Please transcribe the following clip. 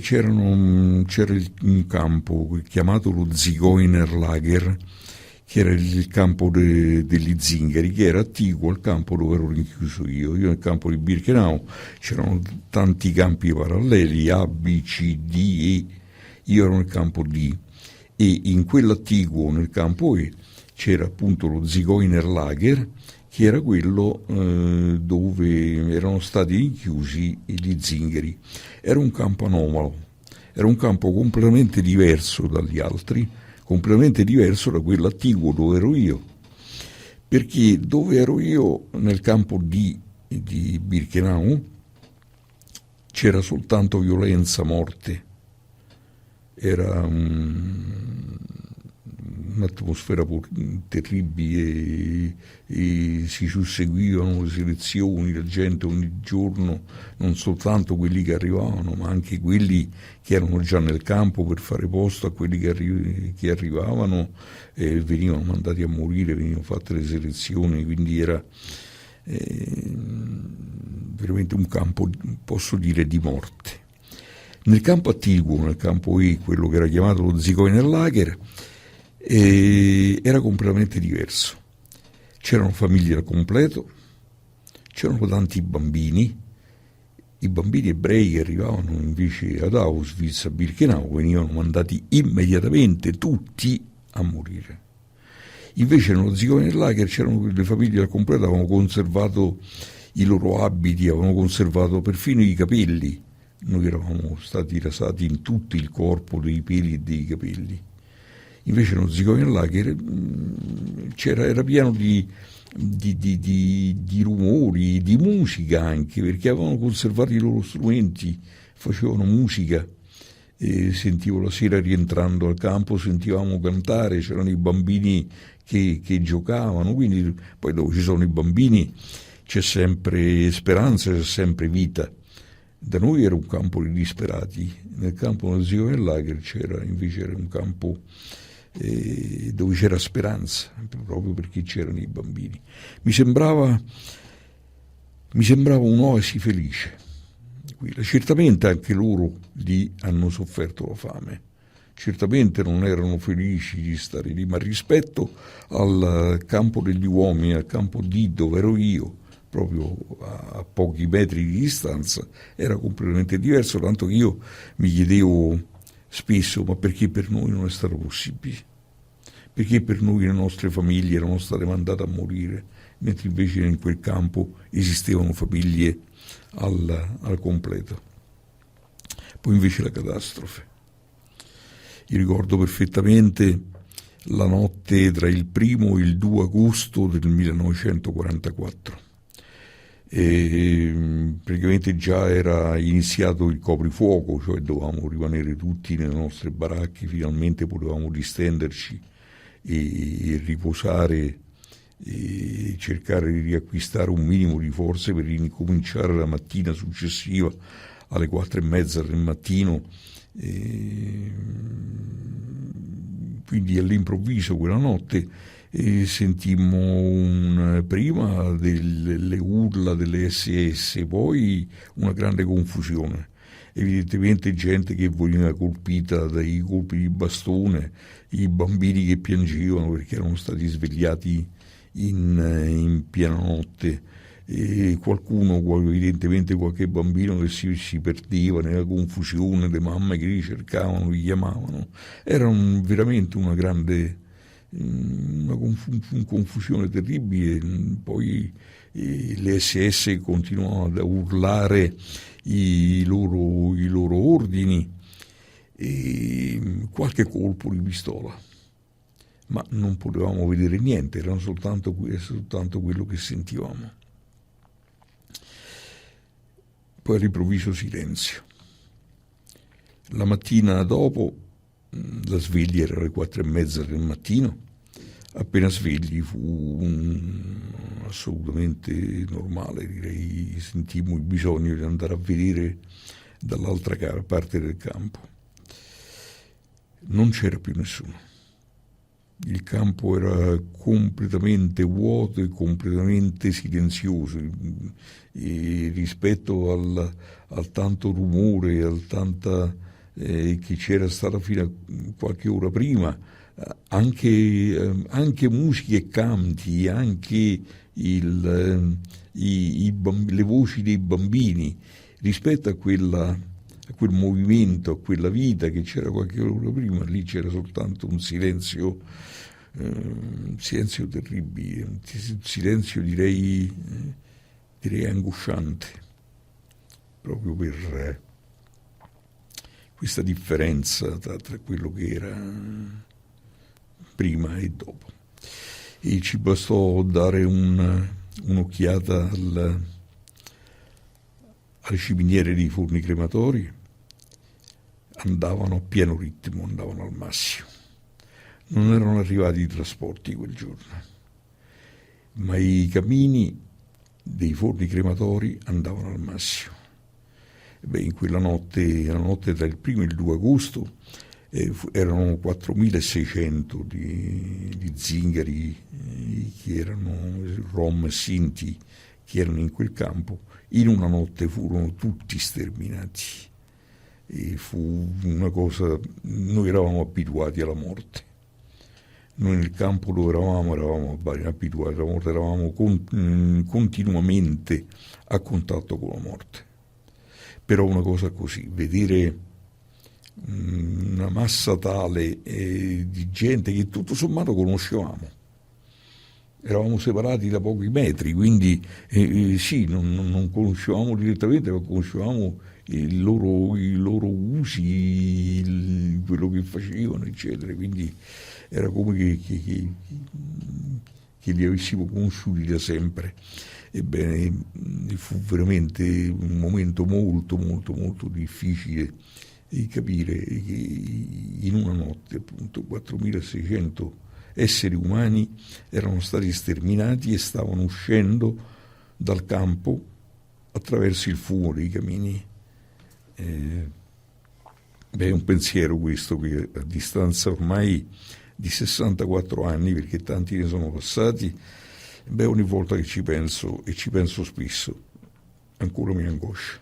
C'era un campo chiamato lo Zigeunerlager, che era il campo degli zingari, che era attiguo al campo dove ero rinchiuso io. Io nel campo di Birkenau c'erano tanti campi paralleli, A, B, C, D, E. Io ero nel campo D, e in quell'attiguo, nel campo E, c'era appunto lo Zigeunerlager, che era quello dove erano stati rinchiusi gli zingari. Era un campo anomalo, era un campo completamente diverso dagli altri, completamente diverso da quello attiguo dove ero io, perché dove ero io, nel campo di Birkenau, c'era soltanto violenza, morte, era un'atmosfera terribile, e si susseguivano le selezioni, la gente ogni giorno, non soltanto quelli che arrivavano, ma anche quelli che erano già nel campo per fare posto a quelli che arrivavano, venivano mandati a morire, venivano fatte le selezioni, quindi era veramente un campo, posso dire, di morte. Nel campo attiguo, nel campo E, quello che era chiamato lo Zigeunerlager, era completamente diverso. C'erano famiglie al completo, c'erano tanti bambini, i bambini ebrei che arrivavano invece ad Auschwitz, a Birkenau, venivano mandati immediatamente tutti a morire. Invece nello Zigeunerlager c'erano le famiglie al completo, avevano conservato i loro abiti, avevano conservato perfino i capelli. Noi eravamo stati rasati in tutto il corpo, dei peli e dei capelli. Invece nello Zigeunerlager era pieno di rumori, di musica anche, perché avevano conservato i loro strumenti, facevano musica. Sentivo la sera rientrando al campo, sentivamo cantare, c'erano i bambini che giocavano, quindi poi dove ci sono i bambini c'è sempre speranza, c'è sempre vita. Da noi era un campo di disperati, nel campo dello Zigeunerlager era un campo dove c'era speranza, proprio perché c'erano i bambini. Mi sembrava un'oasi felice. Certamente anche loro lì hanno sofferto la fame, certamente non erano felici di stare lì, ma rispetto al campo degli uomini, al campo D dove ero io, proprio a pochi metri di distanza, era completamente diverso, tanto che io mi chiedevo spesso: ma perché per noi non è stato possibile? Perché per noi le nostre famiglie erano state mandate a morire, mentre invece in quel campo esistevano famiglie al completo. Poi invece la catastrofe. Io ricordo perfettamente la notte tra il 1° e il 2 agosto del 1944. Praticamente già era iniziato il coprifuoco, cioè dovevamo rimanere tutti nelle nostre baracche, finalmente potevamo distenderci e riposare e cercare di riacquistare un minimo di forze per ricominciare la mattina successiva alle 4:30 del mattino. Quindi all'improvviso quella notte sentimmo prima delle urla delle SS, poi una grande confusione. Evidentemente gente che veniva colpita dai colpi di bastone, i bambini che piangevano perché erano stati svegliati in piena notte, e evidentemente qualche bambino che si perdeva nella confusione, le mamme che li cercavano, li chiamavano. Era veramente una grande confusione terribile. Poi le SS continuavano ad urlare i loro ordini, e qualche colpo di pistola, ma non potevamo vedere niente, era soltanto quello che sentivamo. Poi all'improvviso silenzio. La mattina dopo, la sveglia era alle 4:30 del mattino. Appena svegli fu assolutamente normale, direi. Sentimmo il bisogno di andare a vedere dall'altra parte del campo. Non c'era più nessuno. il campo era completamente vuoto e completamente silenzioso, e rispetto al tanto rumore, al tanta che c'era stata fino a qualche ora prima, anche musiche e canti, anche le voci dei bambini, rispetto a quel movimento, a quella vita che c'era qualche ora prima, lì c'era soltanto un silenzio terribile, un silenzio direi angosciante, proprio per questa differenza tra quello che era prima e dopo. E ci bastò dare un'occhiata alle ciminiere dei forni crematori, andavano a pieno ritmo, andavano al massimo. Non erano arrivati i trasporti quel giorno, ma i camini dei forni crematori andavano al massimo. In quella notte, la notte tra il 1° e il 2 agosto, erano 4.600 di zingari che erano rom e sinti che erano in quel campo. In una notte furono tutti sterminati. E fu una cosa, noi eravamo abituati alla morte. Noi nel campo dove eravamo abituati alla morte, eravamo continuamente a contatto con la morte. Però una cosa così, vedere una massa tale di gente che tutto sommato conoscevamo, eravamo separati da pochi metri, quindi sì, non conoscevamo direttamente, ma conoscevamo i loro usi, quello che facevano, eccetera, quindi era come che li avessimo conosciuti da sempre. Ebbene, fu veramente un momento molto, molto, molto difficile di capire che in una notte, appunto, 4.600 esseri umani erano stati sterminati e stavano uscendo dal campo attraverso il fumo dei camini. È un pensiero questo che a distanza ormai di 64 anni, perché tanti ne sono passati, ogni volta che ci penso, e ci penso spesso, ancora mi angoscia.